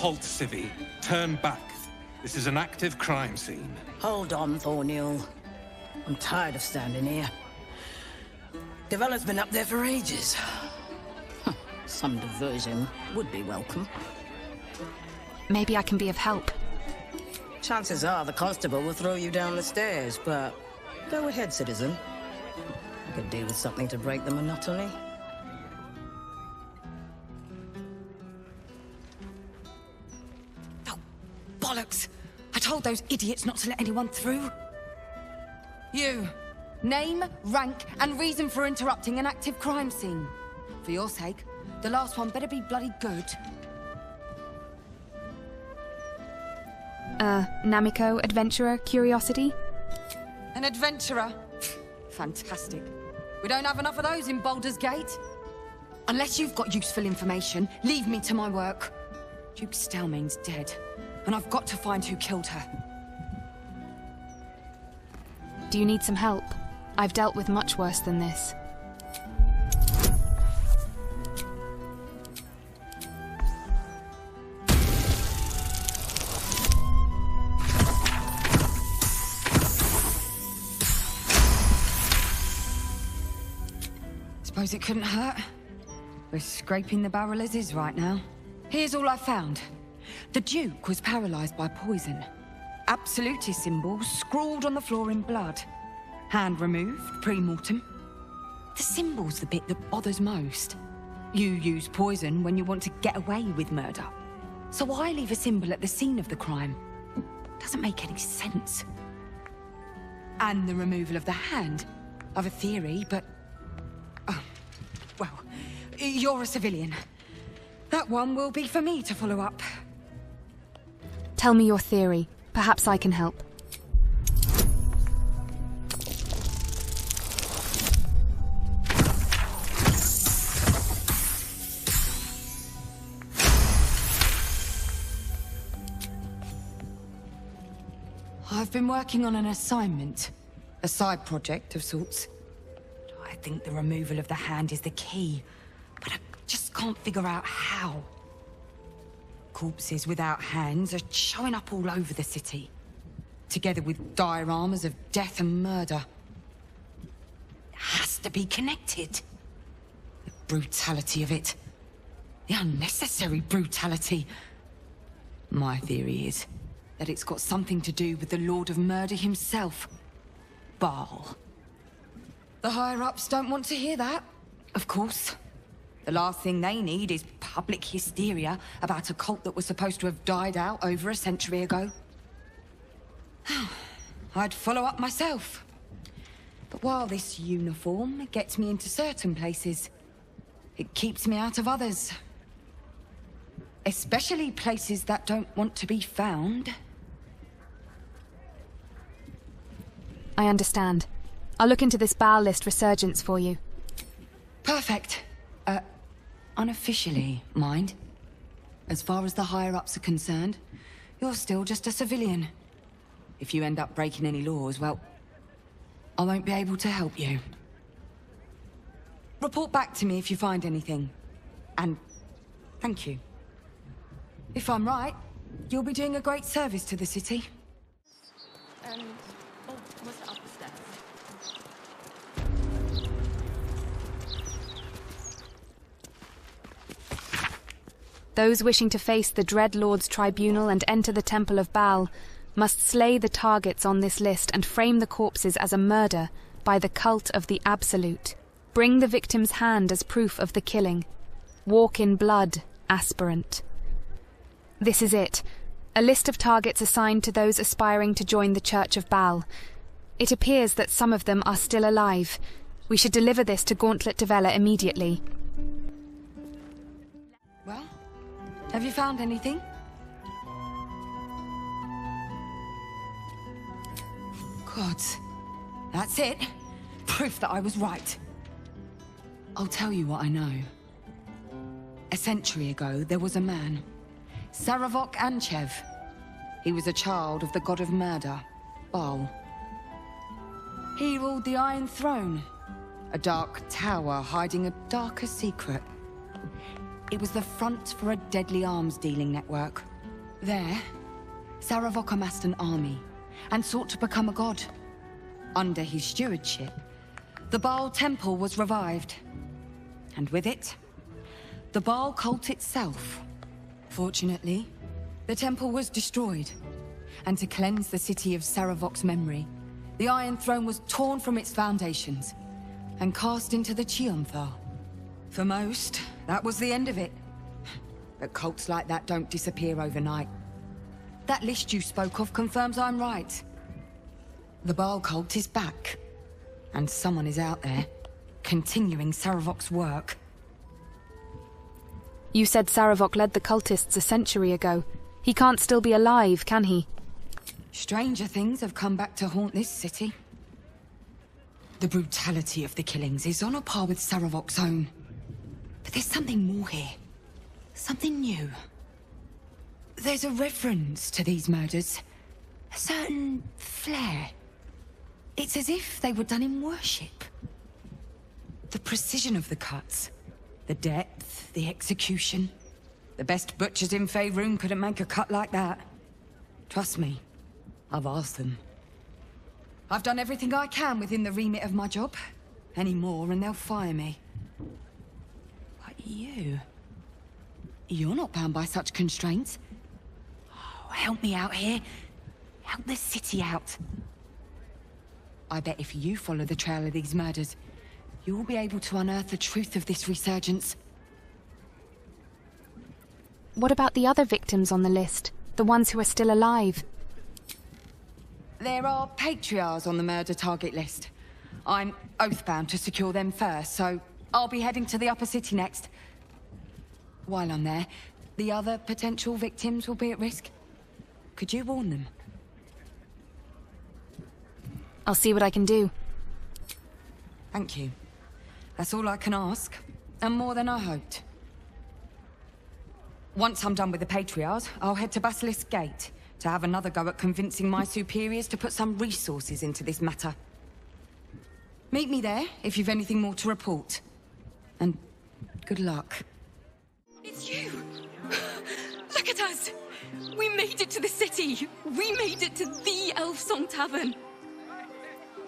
Halt, Civvy. Turn back. This is an active crime scene. Hold on, Thornhill. I'm tired of standing here. Devella's been up there for ages. Some diversion would be welcome. Maybe I can be of help. Chances are the constable will throw you down the stairs, but go ahead, citizen. I could do with something to break the monotony. Oh, bollocks! I told those idiots not to let anyone through. You. Name, rank, and reason for interrupting an active crime scene. For your sake, the last one better be bloody good. Namiko, adventurer, curiosity? An adventurer? Fantastic. We don't have enough of those in Baldur's Gate. Unless you've got useful information, leave me to my work. Duke Stelmane's dead, and I've got to find who killed her. Do you need some help? I've dealt with much worse than this. Suppose it couldn't hurt. We're scraping the barrel as is right now. Here's all I found. The Duke was paralyzed by poison. Absolutist symbols scrawled on the floor in blood. Hand removed, pre-mortem. The symbol's the bit that bothers most. You use poison when you want to get away with murder. So why leave a symbol at the scene of the crime? Doesn't make any sense. And the removal of the hand. I've a theory, but... well, you're a civilian. That one will be for me to follow up. Tell me your theory. Perhaps I can help. I've been working on an assignment. A side project of sorts. I think the removal of the hand is the key, but I just can't figure out how. Corpses without hands are showing up all over the city, together with dioramas of death and murder. It has to be connected. The brutality of it. The unnecessary brutality. My theory is that it's got something to do with the Lord of Murder himself, Bhaal. The higher-ups don't want to hear that, of course. The last thing they need is public hysteria about a cult that was supposed to have died out over a century ago. I'd follow up myself. But while this uniform gets me into certain places, it keeps me out of others. Especially places that don't want to be found. I understand. I'll look into this Bhaal list resurgence for you. Perfect. Unofficially, mind. As far as the higher-ups are concerned, you're still just a civilian. If you end up breaking any laws, well, I won't be able to help you. Report back to me if you find anything. And thank you. If I'm right, you'll be doing a great service to the city. And... oh, was it up the stairs? Those wishing to face the Dread Lord's tribunal and enter the Temple of Bhaal must slay the targets on this list and frame the corpses as a murder by the cult of the Absolute. Bring the victim's hand as proof of the killing. Walk in blood, aspirant. This is it. A list of targets assigned to those aspiring to join the Church of Bhaal. It appears that some of them are still alive. We should deliver this to Gauntlet Devella immediately. Well, have you found anything? Gods, that's it. Proof that I was right. I'll tell you what I know. A century ago, there was a man, Saravok Anchev. He was a child of the god of murder, Bhaal. He ruled the Iron Throne, a dark tower hiding a darker secret. It was the front for a deadly arms-dealing network, There, Sarevok amassed an army and sought to become a god. Under his stewardship, the Bhaal temple was revived. And with it, the Bhaal cult itself. Fortunately, the temple was destroyed. And to cleanse the city of Sarevok's memory, the Iron Throne was torn from its foundations and cast into the Chionthar. For most, that was the end of it. But cults like that don't disappear overnight. That list you spoke of confirms I'm right. The Bhaal cult is back. And someone is out there, continuing Sarevok's work. You said Sarevok led the cultists a century ago. He can't still be alive, can he? Stranger things have come back to haunt this city. The brutality of the killings is on a par with Sarevok's own. But there's something more here. Something new. There's a reference to these murders. A certain flair. It's as if they were done in worship. The precision of the cuts. The depth, the execution. The best butchers in Faerun couldn't make a cut like that. Trust me, I've asked them. I've done everything I can within the remit of my job. Any more and they'll fire me. But you're not bound by such constraints. Oh, help me out here. Help the city out. I bet if you follow the trail of these murders, you'll be able to unearth the truth of this resurgence. What about the other victims on the list? The ones who are still alive? There are patriarchs on the murder target list. I'm oathbound to secure them first, so I'll be heading to the upper city next. While I'm there, the other potential victims will be at risk. Could you warn them? I'll see what I can do. Thank you. That's all I can ask, and more than I hoped. Once I'm done with the Patriarchs, I'll head to Basilisk Gate to have another go at convincing my superiors to put some resources into this matter. Meet me there if you've anything more to report. And good luck. It's you! Look at us! We made it to the city! We made it to the Elf Song Tavern!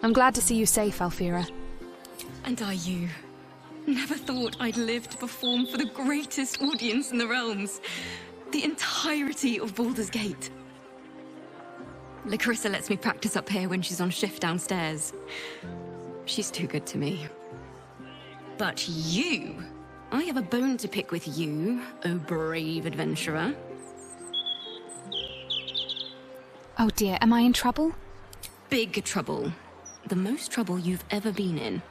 I'm glad to see you safe, Alfira. And are you? Never thought I'd live to perform for the greatest audience in the realms. The entirety of Baldur's Gate. Lacarissa lets me practice up here when she's on shift downstairs. She's too good to me. But you... I have a bone to pick with you, oh brave adventurer. Oh dear, am I in trouble? Big trouble. The most trouble you've ever been in.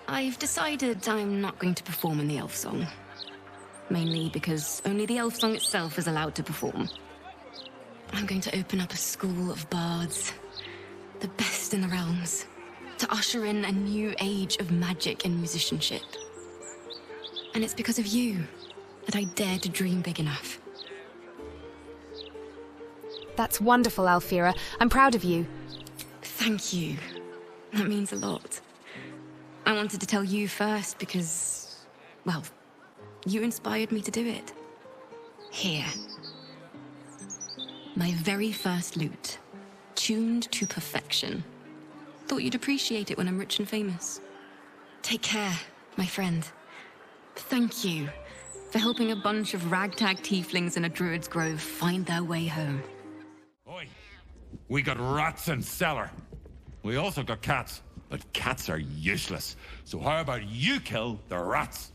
I've decided I'm not going to perform in the Elf Song. Mainly because only the Elf Song itself is allowed to perform. I'm going to open up a school of bards. The best in the realms. To usher in a new age of magic and musicianship. And it's because of you that I dare to dream big enough. That's wonderful, Alfira. I'm proud of you. Thank you. That means a lot. I wanted to tell you first because, well, you inspired me to do it. Here. My very first lute. Tuned to perfection. Thought you'd appreciate it when I'm rich and famous. Take care, my friend. Thank you for helping a bunch of ragtag tieflings in a druid's grove find their way home. Oi, we got rats in cellar. We also got cats, but cats are useless. So how about you kill the rats?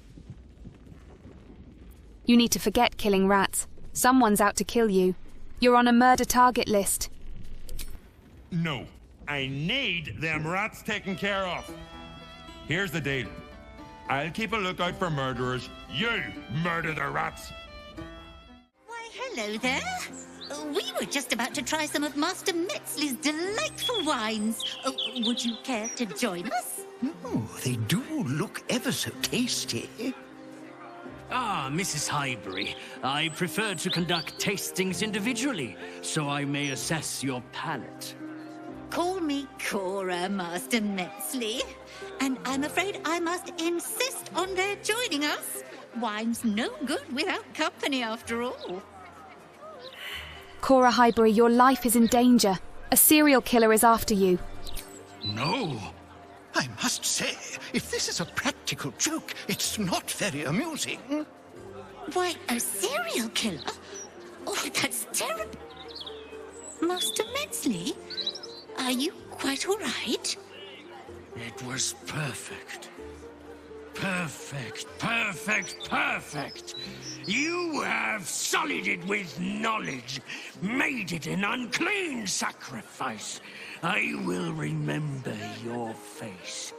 You need to forget killing rats. Someone's out to kill you. You're on a murder target list. No, I need them rats taken care of. Here's the deal. I'll keep a lookout for murderers. You murder the rats. Why, hello there. We were just about to try some of Master Metzley's delightful wines. Would you care to join us? Oh, they do look ever so tasty. Ah, Mrs. Highbury, I prefer to conduct tastings individually, so I may assess your palate. Call me Cora, Master Metzley. And I'm afraid I must insist on their joining us. Wine's no good without company, after all. Cora Highbury, your life is in danger. A serial killer is after you. No. I must say, if this is a practical joke, it's not very amusing. Why, a serial killer? Oh, that's terrible. Master Metzley, are you quite all right? It was perfect. Perfect, perfect, perfect. You have sullied it with knowledge, made it an unclean sacrifice. I will remember your face.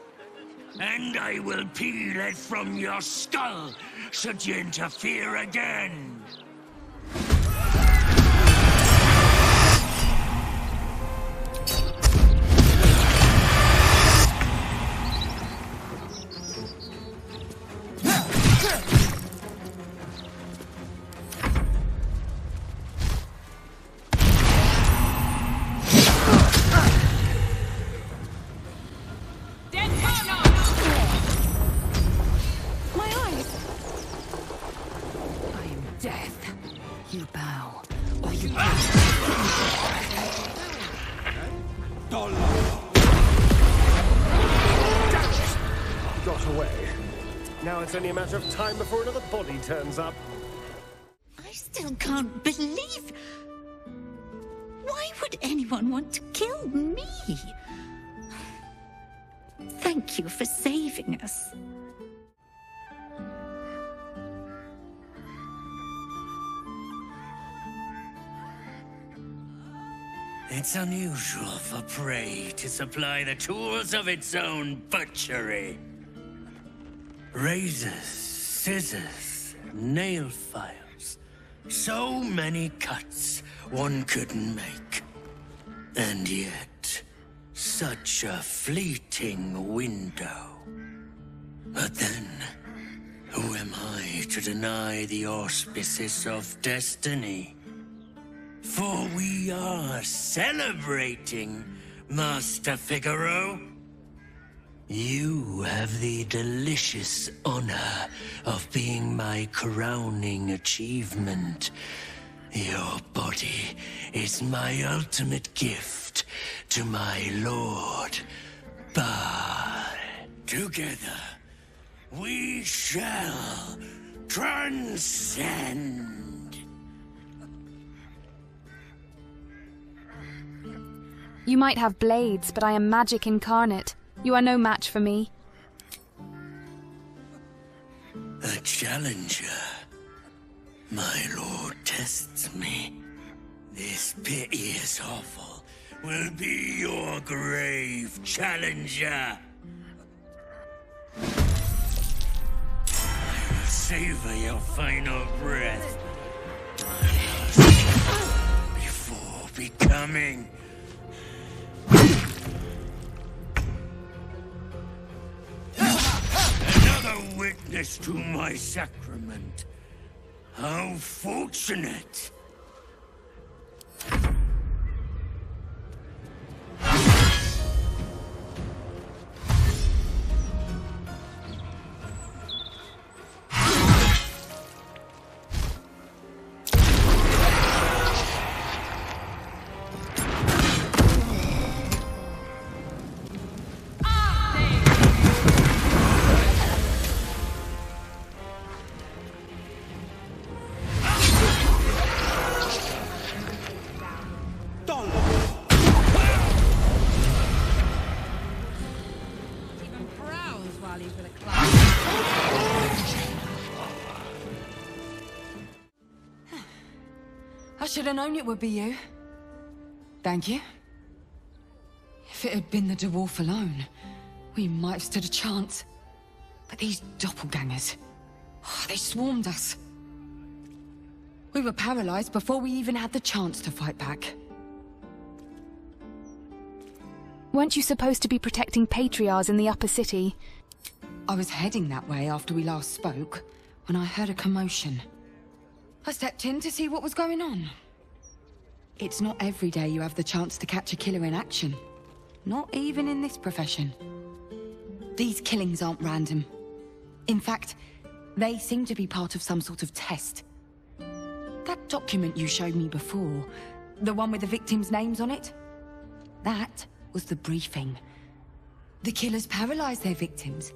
And I will peel it from your skull, should you interfere again. It's only a matter of time before another body turns up. I still can't believe... Why would anyone want to kill me? Thank you for saving us. It's unusual for prey to supply the tools of its own butchery. Razors, scissors, nail files. So many cuts one couldn't make. And yet, such a fleeting window. But then, who am I to deny the auspices of destiny? For we are celebrating, Master Figaro. You have the delicious honor of being my crowning achievement. Your body is my ultimate gift to my lord, Bhaal. Together, we shall transcend. You might have blades, but I am magic incarnate. You are no match for me. A challenger. My lord tests me. This piteous hovel will be your grave, challenger. I will savor your final breath. Before becoming... another witness to my sacrament. How fortunate! I should have known it would be you. Thank you. If it had been the dwarf alone, we might have stood a chance. But these doppelgangers, they swarmed us. We were paralyzed before we even had the chance to fight back. Weren't you supposed to be protecting patriarchs in the upper city? I was heading that way after we last spoke, when I heard a commotion. I stepped in to see what was going on. It's not every day you have the chance to catch a killer in action. Not even in this profession. These killings aren't random. In fact, they seem to be part of some sort of test. That document you showed me before, The one with the victims' names on it? That was the briefing. The killers paralyze their victims,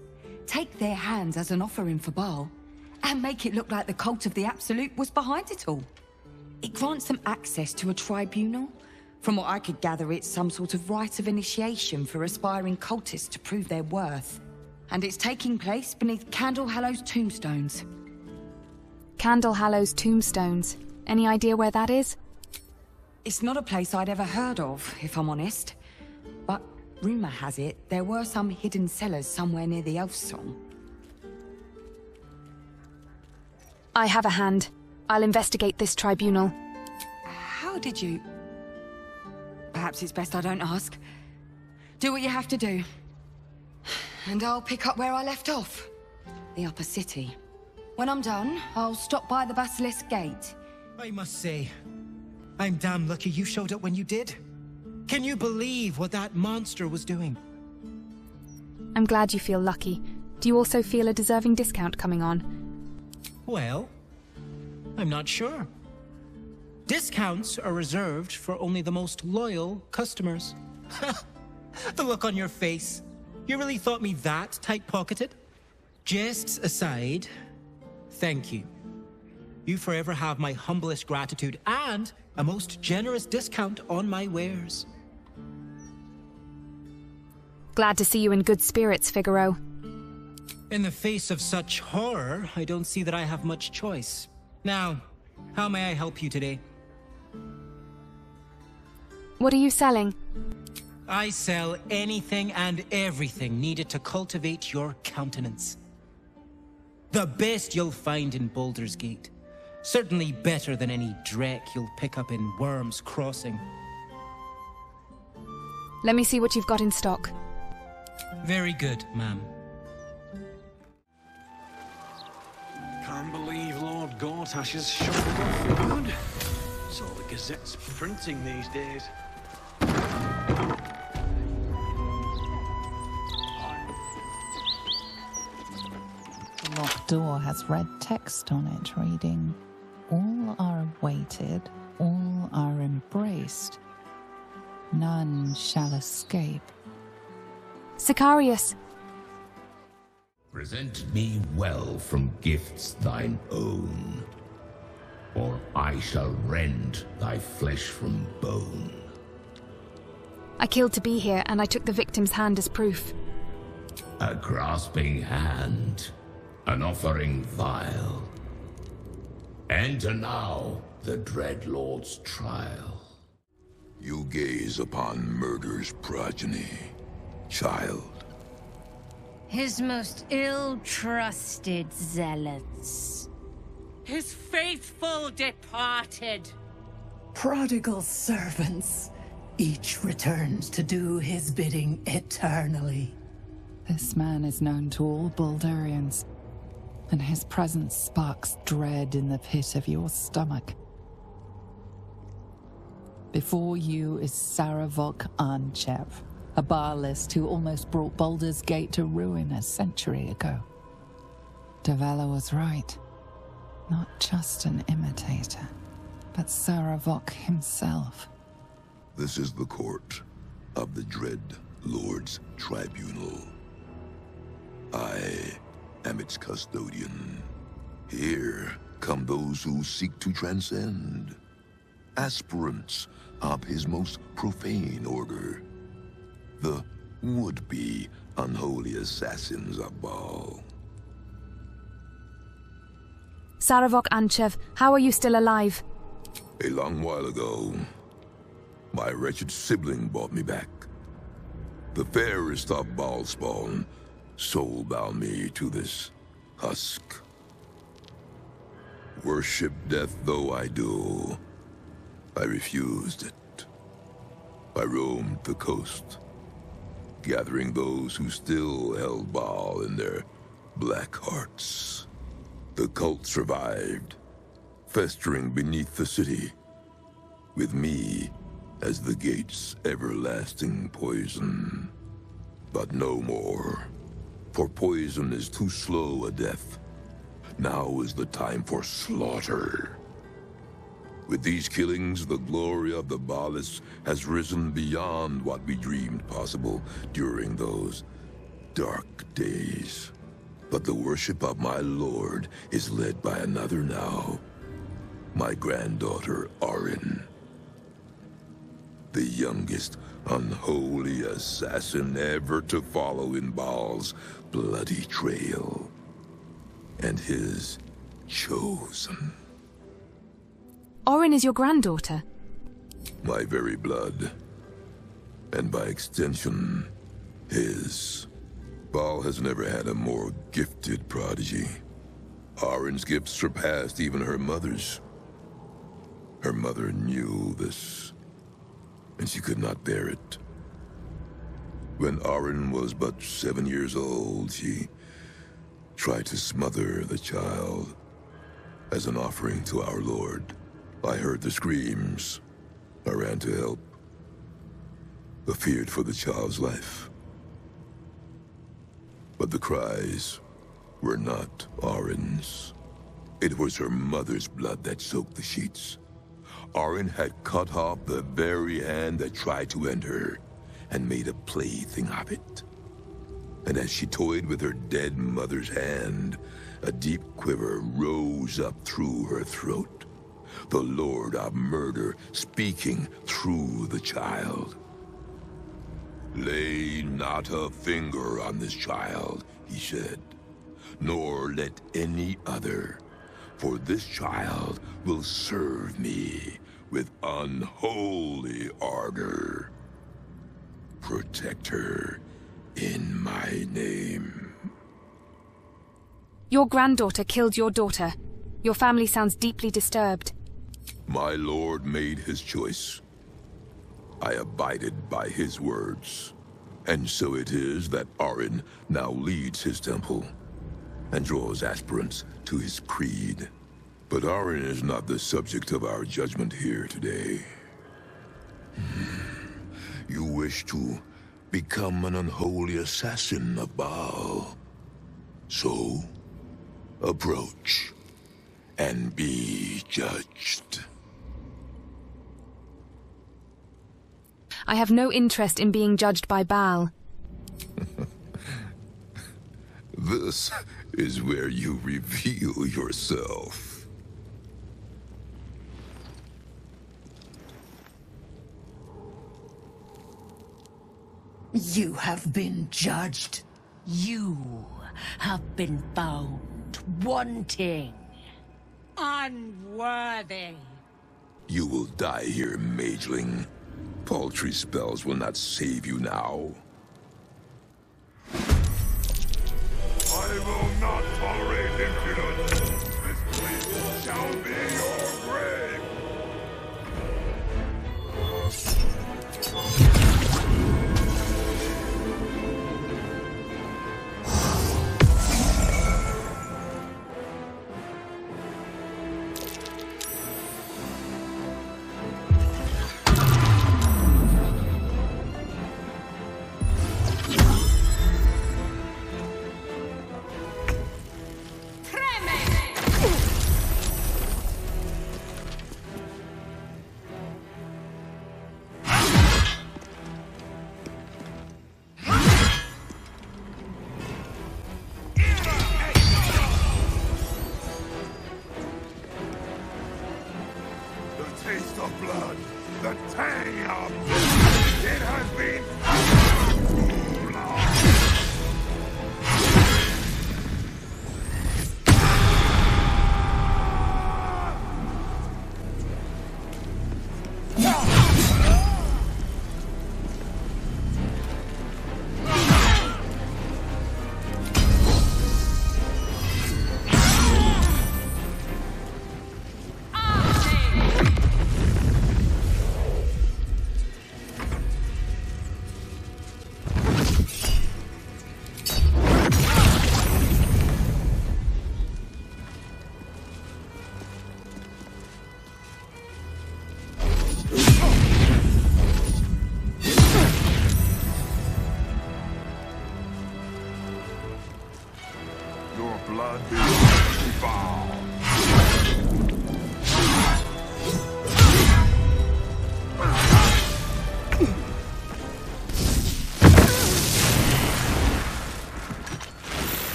take their hands as an offering for Bhaal, and make it look like the cult of the Absolute was behind it all. It grants them access to a tribunal. From what I could gather, it's some sort of rite of initiation for aspiring cultists to prove their worth. And it's taking place beneath Candlehallow's tombstones. Candlehallow's tombstones. Any idea where that is? It's not a place I'd ever heard of, if I'm honest. But rumor has it there were some hidden cellars somewhere near the Elf Song. I have a hand. I'll investigate this tribunal. How did you... Perhaps it's best I don't ask. Do what you have to do. And I'll pick up where I left off. The upper city. When I'm done, I'll stop by the Basilisk Gate. I must say, I'm damn lucky you showed up when you did. Can you believe what that monster was doing? I'm glad you feel lucky. Do you also feel a deserving discount coming on? Well, I'm not sure. Discounts are reserved for only the most loyal customers. The look on your face. You really thought me that tight-pocketed? Jests aside, thank you. You forever have my humblest gratitude and a most generous discount on my wares. Glad to see you in good spirits, Figaro. In the face of such horror, I don't see that I have much choice. Now, how may I help you today? What are you selling? I sell anything and everything needed to cultivate your countenance. The best you'll find in Baldur's Gate. Certainly better than any dreck you'll pick up in Worm's Crossing. Let me see what you've got in stock. Very good, ma'am. Can't believe Lord Gortash has shut it off for good. It's all the Gazette's printing these days. The locked door has red text on it reading, "All are awaited, all are embraced. None shall escape." Sicarius! Present me well from gifts thine own, or I shall rend thy flesh from bone. I killed to be here, and I took the victim's hand as proof. A grasping hand, an offering vile. Enter now the Dreadlord's trial. You gaze upon murder's progeny, child. His most ill-trusted zealots. His faithful departed. Prodigal servants. Each returns to do his bidding eternally. This man is known to all Baldurians, and his presence sparks dread in the pit of your stomach. Before you is Saravok Anchev, a Bhaalist who almost brought Baldur's Gate to ruin a century ago. Davella was right. Not just an imitator, but Saravok himself. This is the court of the Dread Lord's Tribunal. I am its custodian. Here come those who seek to transcend. Aspirants of his most profane order. The would-be unholy assassins of Bhaal. Saravok Anchev, how are you still alive? A long while ago, my wretched sibling brought me back. The fairest of Bhaal spawn soul-bound me to this husk. Worship death though I do, I refused it. I roamed the coast, gathering those who still held Bhaal in their black hearts. The cult survived, festering beneath the city, with me as the gate's everlasting poison. But no more, for poison is too slow a death. Now is the time for slaughter. With these killings, the glory of the Bhaalists has risen beyond what we dreamed possible during those dark days. But the worship of my lord is led by another now. My granddaughter, Arin. The youngest unholy assassin ever to follow in Bhaal's bloody trail. And his chosen. Arin is your granddaughter? My very blood. And by extension, his. Bhaal has never had a more gifted prodigy. Arin's gifts surpassed even her mother's. Her mother knew this, and she could not bear it. When Arin was but 7 years old, she tried to smother the child as an offering to our Lord. I heard the screams. I ran to help. I feared for the child's life. But the cries were not Arin's. It was her mother's blood that soaked the sheets. Arin had cut off the very hand that tried to end her, and made a plaything of it. And as she toyed with her dead mother's hand, a deep quiver rose up through her throat. The Lord of Murder speaking through the child. Lay not a finger on this child, he said, nor let any other, for this child will serve me with unholy ardor. Protect her in my name. Your granddaughter killed your daughter. Your family sounds deeply disturbed. My lord made his choice. I abided by his words. And so it is that Arin now leads his temple and draws aspirants to his creed. But Arin is not the subject of our judgment here today. You wish to become an unholy assassin of Bhaal. So, approach and be judged. I have no interest in being judged by Bhaal. This is where you reveal yourself. You have been judged. You have been found wanting. Unworthy. You will die here, mageling. Paltry spells will not save you now. I will not tolerate impudence. This place shall be your grave.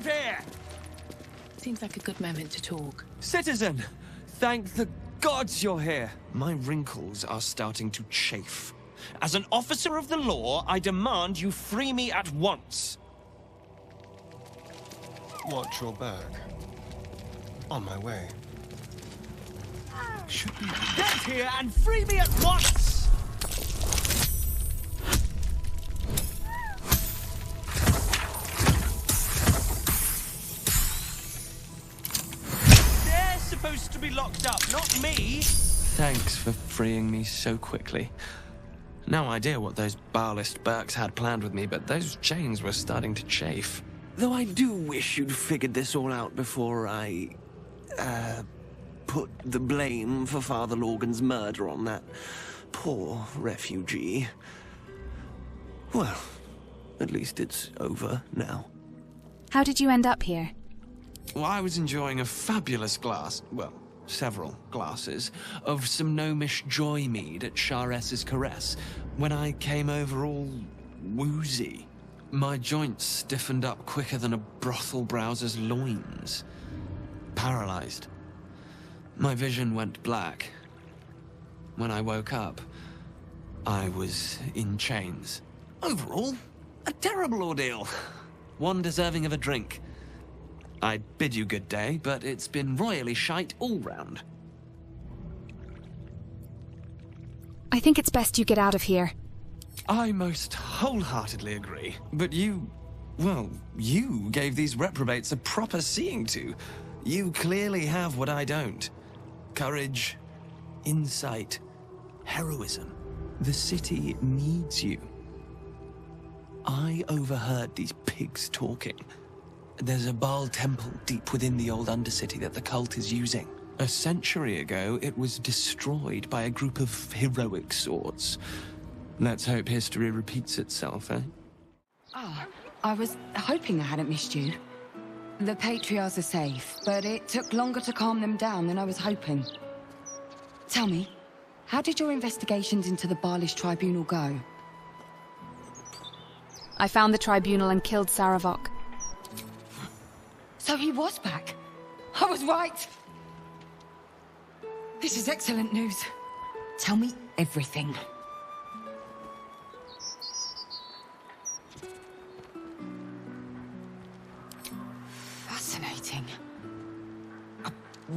here! Seems like a good moment to talk. Citizen! Thank the gods you're here! My wrinkles are starting to chafe. As an officer of the law, I demand you free me at once. Watch your back. On my way. Get here and free me at once! They're supposed to be locked up, not me! Thanks for freeing me so quickly. No idea what those Bhaalist Burks had planned with me, but those chains were starting to chafe. Though I do wish you'd figured this all out before I... put the blame for Father Lorgan's murder on that poor refugee. Well, at least it's over now. How did you end up here? Well, I was enjoying a fabulous glass, well, several glasses, of some gnomish joy mead at Shares's Caress when I came over all woozy. My joints stiffened up quicker than a brothel browser's loins. Paralyzed. My vision went black. When I woke up, I was in chains. Overall, a terrible ordeal. One deserving of a drink. I bid you good day, but it's been royally shite all round. I think it's best you get out of here. I most wholeheartedly agree. But you gave these reprobates a proper seeing to. You clearly have what I don't. Courage, insight, heroism. The city needs you. I overheard these pigs talking. There's a Bhaal temple deep within the old Undercity that the cult is using. A century ago, it was destroyed by a group of heroic sorts. Let's hope history repeats itself, eh? Ah, I was hoping I hadn't missed you. The Patriarchs are safe, but it took longer to calm them down than I was hoping. Tell me, how did your investigations into the Bhaalish Tribunal go? I found the tribunal and killed Saravok. So he was back. I was right. This is excellent news. Tell me everything. Fascinating. I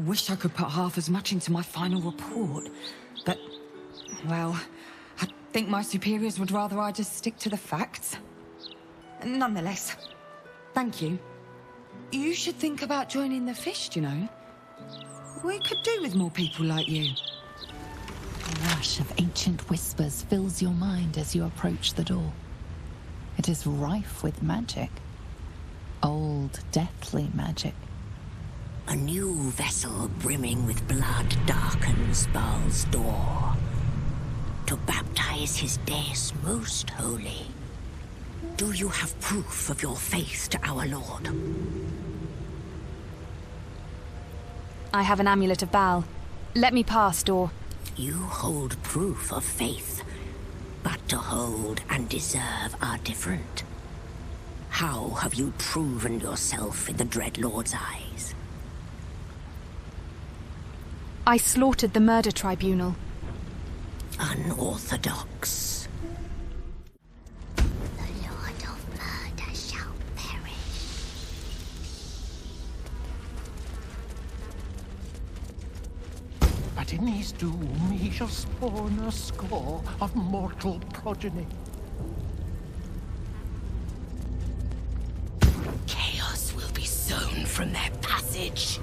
wish I could put half as much into my final report, but, well, I think my superiors would rather I just stick to the facts. Nonetheless, thank you. You should think about joining the Fist, you know. We could do with more people like you. A rush of ancient whispers fills your mind as you approach the door. It is rife with magic. Old, deathly magic. A new vessel brimming with blood darkens Bhaal's door to baptize his Deus most holy. Do you have proof of your faith to our Lord? I have an amulet of Bhaal. Let me pass, Door. You hold proof of faith, but to hold and deserve are different. How have you proven yourself in the Dreadlord's eyes? I slaughtered the murder tribunal. Unorthodox. The Lord of Murder shall perish. But in his doom he shall spawn a score of mortal progeny. Chaos will be sown from their passage.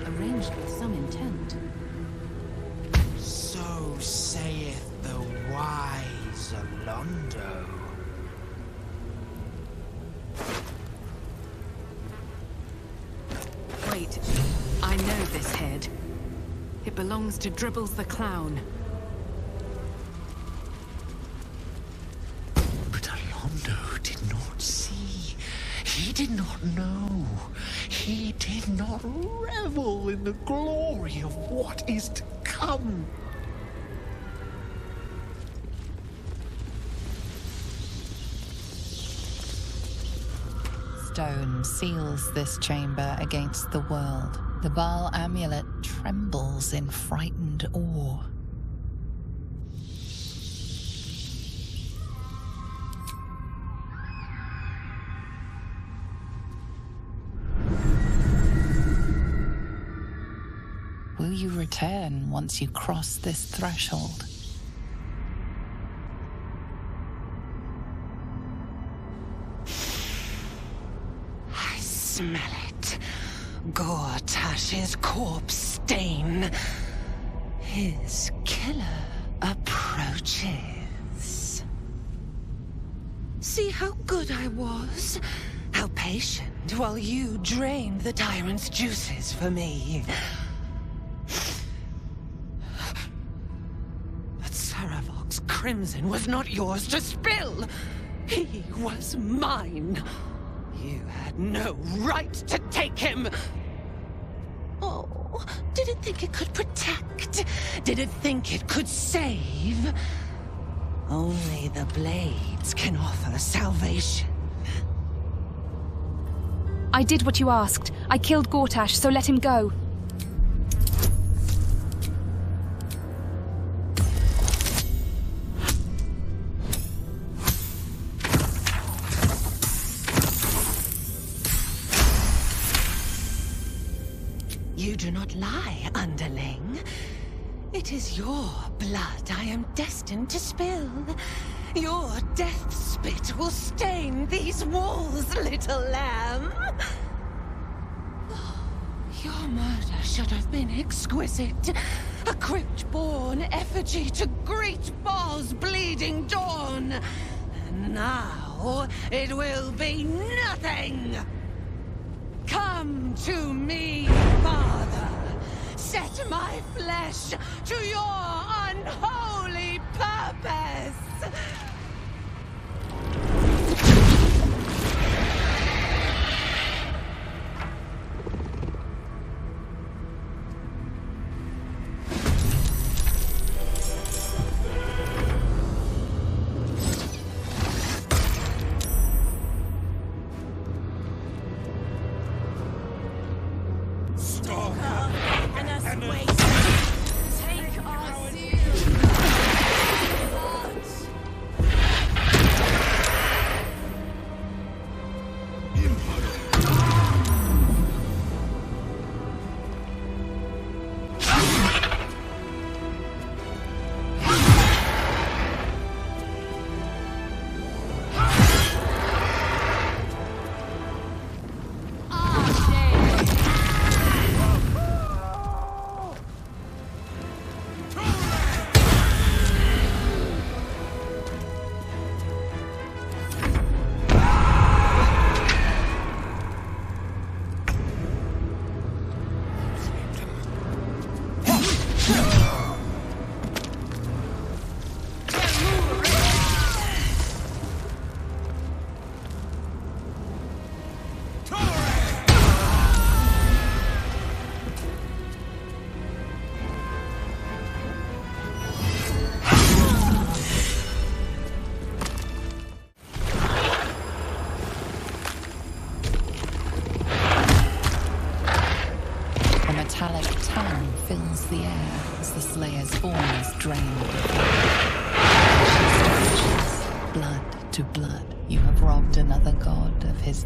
Arranged with some intent. So saith the wise Alondo. Wait, I know this head. It belongs to Dribbles the Clown. But Alondo did not see. He did not know. He did not revel in the glory of what is to come. come! Stone seals this chamber against the world. The Bhaal amulet trembles in frightened awe. Will you return once you cross this threshold? I smell it. Gortash's corpse stain. His killer approaches. See how good I was? How patient while you drained the tyrant's juices for me. But Saravok's crimson was not yours to spill. He was mine. You had no right to take him! Oh, did it think it could protect? Did it think it could save? Only the blades can offer salvation. I did what you asked. I killed Gortash, so let him go. You do not lie, underling. It is your blood I am destined to spill. Your death spit will stain these walls, little lamb. Your murder should have been exquisite. A crypt-born effigy to greet Bhaal's bleeding dawn. And now it will be nothing. Come to me, Father. Set my flesh to your unholy purpose.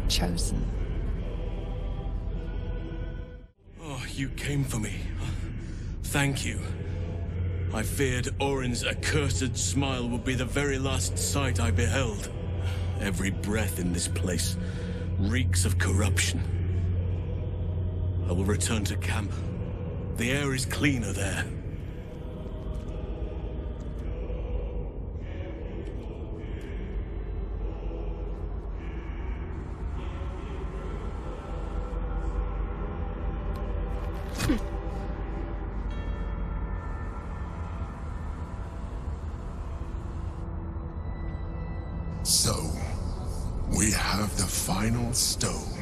Chosen. Oh, you came for me. Thank you. I feared Orin's accursed smile would be the very last sight I beheld. Every breath in this place reeks of corruption. I will return to camp. The air is cleaner there. So, we have the final stone.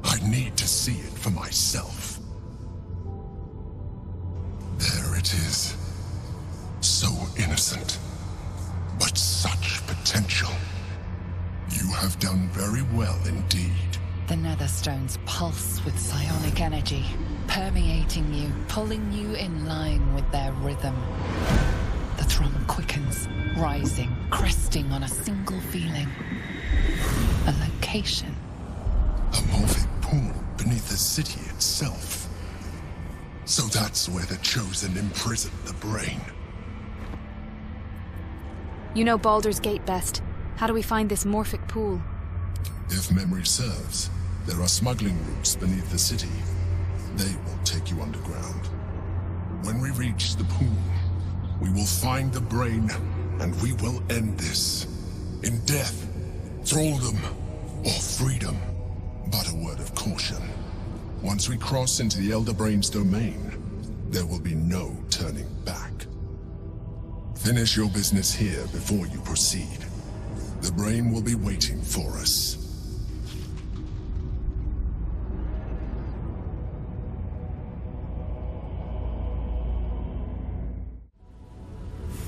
I need to see it for myself. innocent, but such potential. You have done very well indeed. The Netherstones pulse with psionic energy, permeating you, pulling you in line with their rhythm. The thrum quickens, rising, cresting on a single feeling. A location. A Morphic pool beneath the city itself. So that's where the Chosen imprisoned the brain. You know Baldur's Gate best. How do we find this Morphic pool? If memory serves, there are smuggling routes beneath the city. They will take you underground. When we reach the pool, we will find the brain, and we will end this. In death, thraldom, or freedom. But a word of caution. Once we cross into the Elder Brain's domain, there will be no turning back. Finish your business here before you proceed. The brain will be waiting for us.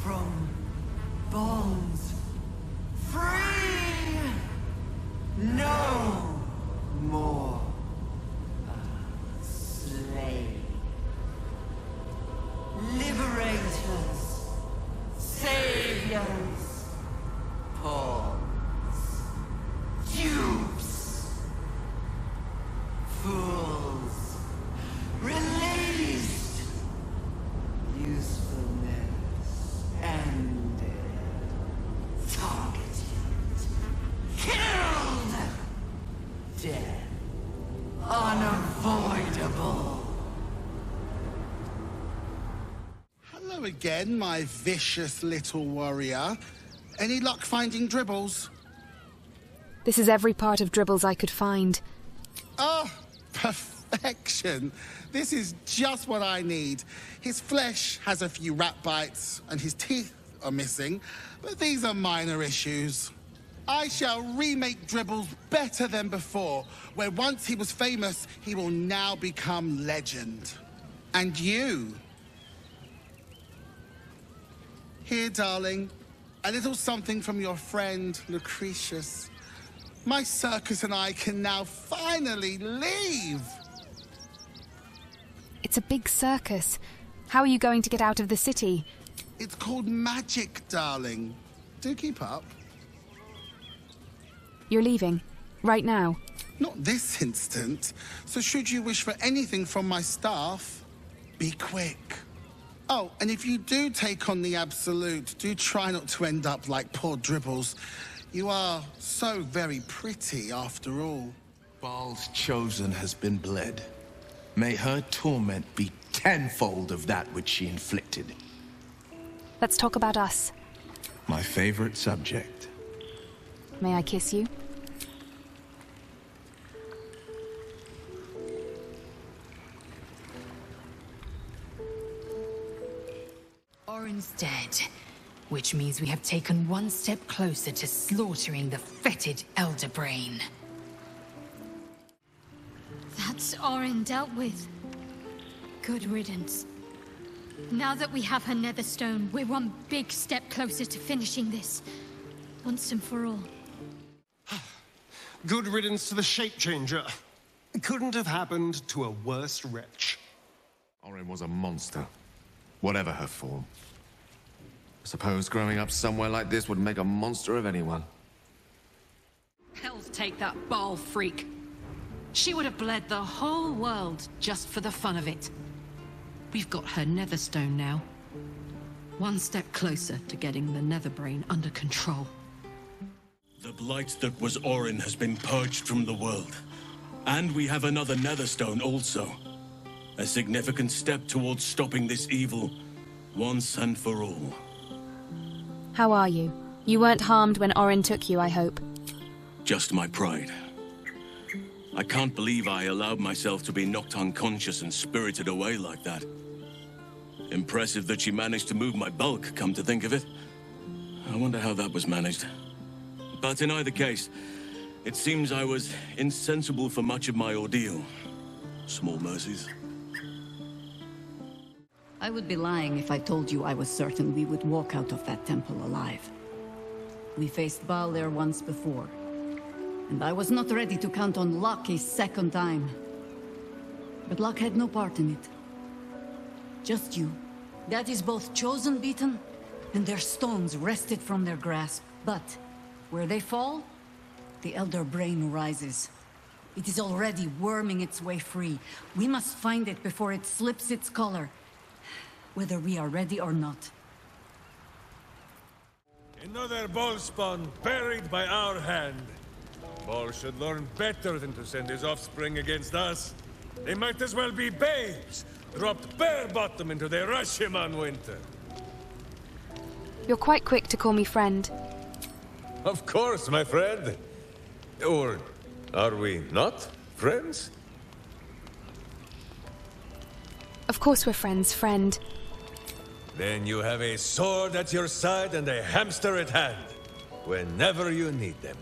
From bonds free, no more slave. Liberators, saviors, pawns, dupes, fools, released, usefulness ended, targeted, killed, death unavoidable. Hello again, my vicious little warrior. Any luck finding Dribbles? This is every part of Dribbles I could find. Oh, perfection. This is just what I need. His flesh has a few rat bites, and his teeth are missing, but these are minor issues. I shall remake Dribbles better than before, where once he was famous, he will now become legend. And you? Here, darling, a little something from your friend, Lucretius. My circus and I can now finally leave. It's a big circus. How are you going to get out of the city? It's called magic, darling. Do keep up. You're leaving? Right now? Not this instant. So should you wish for anything from my staff, be quick. Oh, and if you do take on the Absolute, do try not to end up like poor Dribbles. You are so very pretty, after all. Bhaal's Chosen has been bled. May her torment be tenfold of that which she inflicted. Let's talk about us. My favorite subject. May I kiss you? Orin's dead, which means we have taken one step closer to slaughtering the fetid Elder Brain. That's Orin dealt with. Good riddance. Now that we have her Netherstone, we're one big step closer to finishing this. Once and for all. Good riddance to the shape changer. It couldn't have happened to a worse wretch. Orin was a monster, whatever her form. I suppose growing up somewhere like this would make a monster of anyone. Hell's take that Bhaal freak. She would have bled the whole world just for the fun of it. We've got her Netherstone now. One step closer to getting the Netherbrain under control. The blight that was Orin has been purged from the world. And we have another Netherstone also. A significant step towards stopping this evil, once and for all. How are you? You weren't harmed when Orin took you, I hope. Just my pride. I can't believe I allowed myself to be knocked unconscious and spirited away like that. Impressive that she managed to move my bulk, come to think of it. I wonder how that was managed. But in either case, it seems I was insensible for much of my ordeal. Small mercies. I would be lying if I told you I was certain we would walk out of that temple alive. We faced Bhaal there once before, and I was not ready to count on luck a second time. But luck had no part in it. Just you. That is both chosen beaten, and their stones wrested from their grasp. But where they fall, the Elder Brain rises. It is already worming its way free. We must find it before it slips its collar, whether we are ready or not. Another Bhaal spawn buried by our hand. Bhaal should learn better than to send his offspring against us. They might as well be babes, dropped bare bottom into the Rashiman winter. You're quite quick to call me friend. Of course, my friend. Or are we not friends? Of course we're friends, friend. Then you have a sword at your side and a hamster at hand, whenever you need them.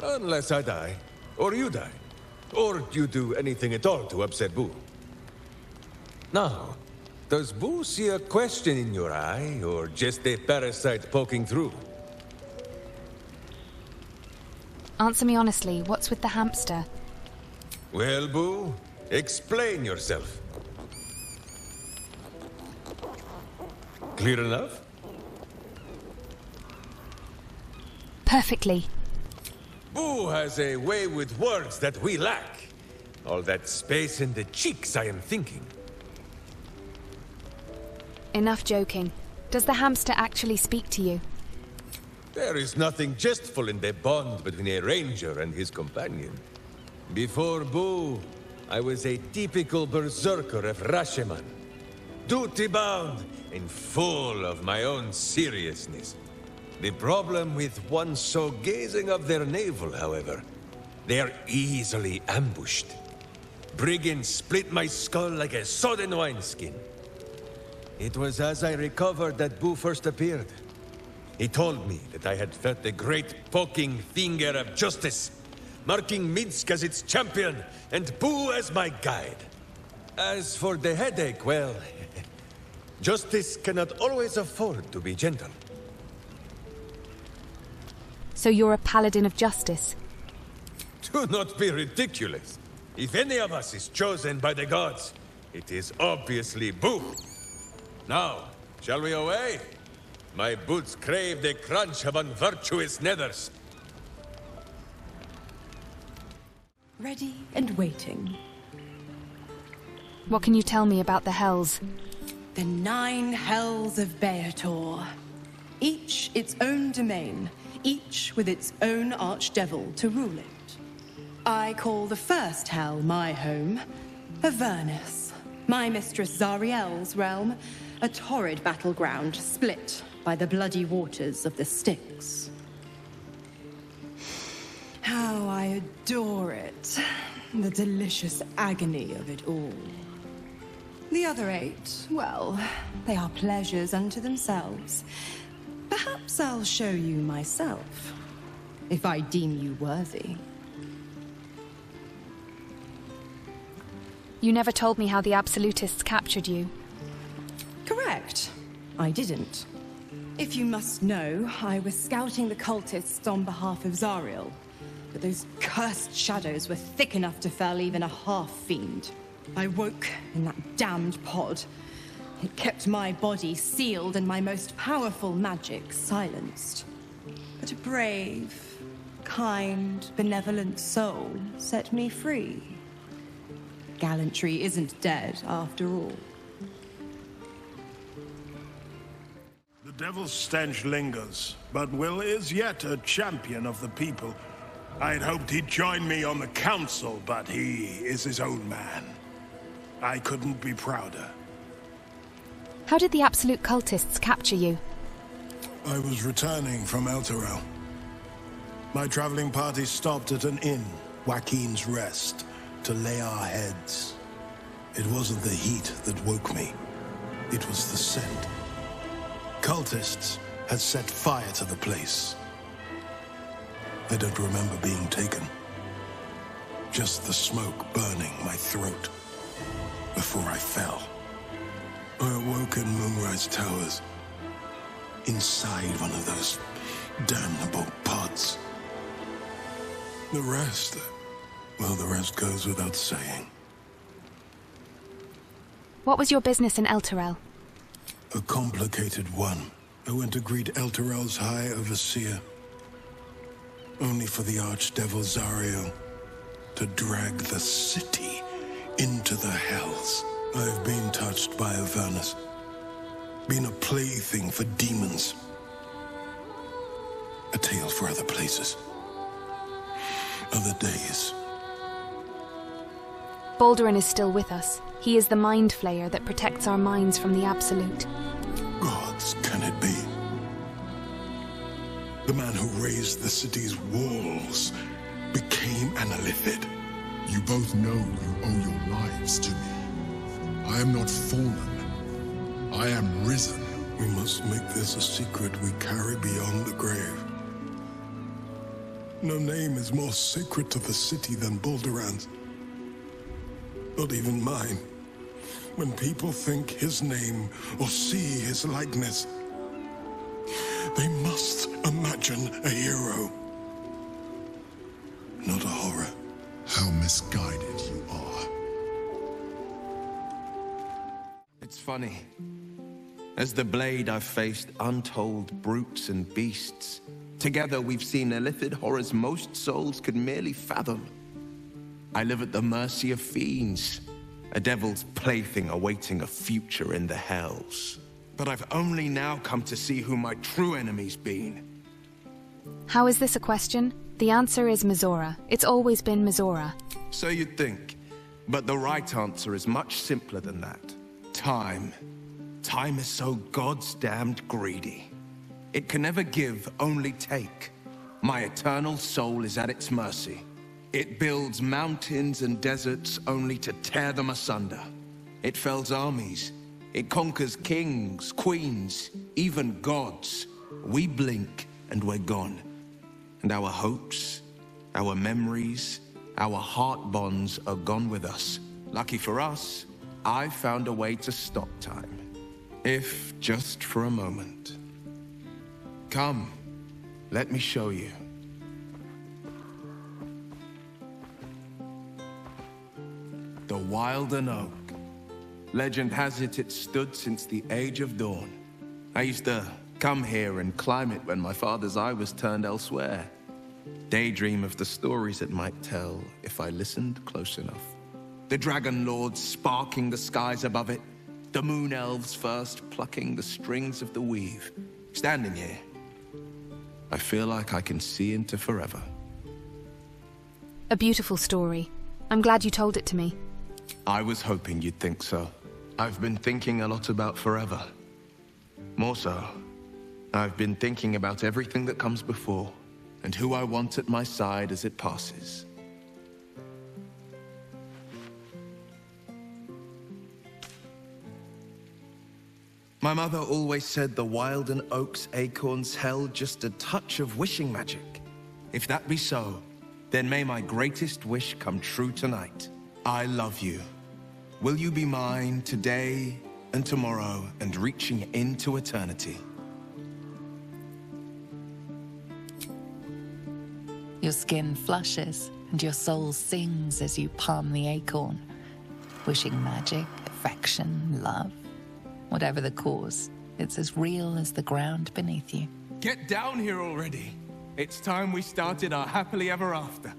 Unless I die, or you die, or you do anything at all to upset Boo. Now, does Boo see a question in your eye, or just a parasite poking through? Answer me honestly, what's with the hamster? Well, Boo, explain yourself. Clear enough? Perfectly. Boo has a way with words that we lack. All that space in the cheeks, I am thinking. Enough joking. Does the hamster actually speak to you? There is nothing jestful in the bond between a ranger and his companion. Before Boo, I was a typical berserker of Rashiman. Duty-bound and full of my own seriousness. The problem with one so gazing of their navel, however, they are easily ambushed. Brigands split my skull like a sodden wineskin. It was as I recovered that Boo first appeared. He told me that I had felt the great poking finger of justice, marking Minsk as its champion and Boo as my guide. As for the headache, well, justice cannot always afford to be gentle. So you're a paladin of justice? Do not be ridiculous. If any of us is chosen by the gods, it is obviously Boo. Now, shall we away? My boots crave the crunch of unvirtuous nethers. Ready and waiting. What can you tell me about the Hells? The 9 Hells of Beator. Each its own domain, each with its own archdevil to rule it. I call the first Hell my home, Avernus, my mistress Zariel's realm, a torrid battleground split by the bloody waters of the Styx. How I adore it, the delicious agony of it all. The other 8, well, they are pleasures unto themselves. Perhaps I'll show you myself, if I deem you worthy. You never told me how the Absolutists captured you. Correct. I didn't. If you must know, I was scouting the cultists on behalf of Zariel, but those cursed shadows were thick enough to fell even a half-fiend. I woke in that damned pod. It kept my body sealed and my most powerful magic silenced. But a brave, kind, benevolent soul set me free. Gallantry isn't dead, after all. The devil's stench lingers, but Will is yet a champion of the people. I'd hoped he'd join me on the council, but he is his own man. I couldn't be prouder. How did the Absolute Cultists capture you? I was returning from Elturel. My traveling party stopped at an inn, Joaquin's Rest, to lay our heads. It wasn't the heat that woke me. It was the scent. Cultists had set fire to the place. I don't remember being taken. Just the smoke burning my throat before I fell. I awoke in Moonrise Towers, inside one of those damnable pods. The rest, well, the rest goes without saying. What was your business in Elturel? A complicated one. I went to greet Elturel's High Overseer, only for the Archdevil Zariel to drag the city into the hells. I've been touched by Avernus, been a plaything for demons. A tale for other places, other days. Baldur is still with us. He is the Mind Flayer that protects our minds from the Absolute. Gods, can it be? The man who raised the city's walls became an Illithid. You both know you owe your lives to me. I am not fallen. I am risen. We must make this a secret we carry beyond the grave. No name is more sacred to the city than Balduran's. Not even mine. When people think his name or see his likeness, they must imagine a hero, not a horror. How misguided you are. It's funny. As the Blade, I've faced untold brutes and beasts. Together, we've seen illithid horrors most souls could merely fathom. I live at the mercy of fiends, a devil's plaything awaiting a future in the hells. But I've only now come to see who my true enemy's been. How is this a question? The answer is Mizora. It's always been Mizora. So you'd think, but the right answer is much simpler than that. Time. Time is so God's damned greedy. It can never give, only take. My eternal soul is at its mercy. It builds mountains and deserts only to tear them asunder. It fells armies. It conquers kings, queens, even gods. We blink and we're gone. And our hopes, our memories, our heart bonds are gone with us. Lucky for us, I found a way to stop time. If just for a moment. Come, let me show you. The Wilden Oak. Legend has it stood since the Age of Dawn. I used to come here and climb it when my father's eye was turned elsewhere. Daydream of the stories it might tell if I listened close enough. The Dragon Lords sparking the skies above it. The Moon Elves first plucking the strings of the weave. Standing here, I feel like I can see into forever. A beautiful story. I'm glad you told it to me. I was hoping you'd think so. I've been thinking a lot about forever. More so, I've been thinking about everything that comes before, and who I want at my side as it passes. My mother always said the Wilden Oak's acorns held just a touch of wishing magic. If that be so, then may my greatest wish come true tonight. I love you. Will you be mine today and tomorrow and reaching into eternity? Your skin flushes and your soul sings as you palm the acorn, wishing magic, affection, love. Whatever the cause, it's as real as the ground beneath you. Get down here already. It's time we started our happily ever after.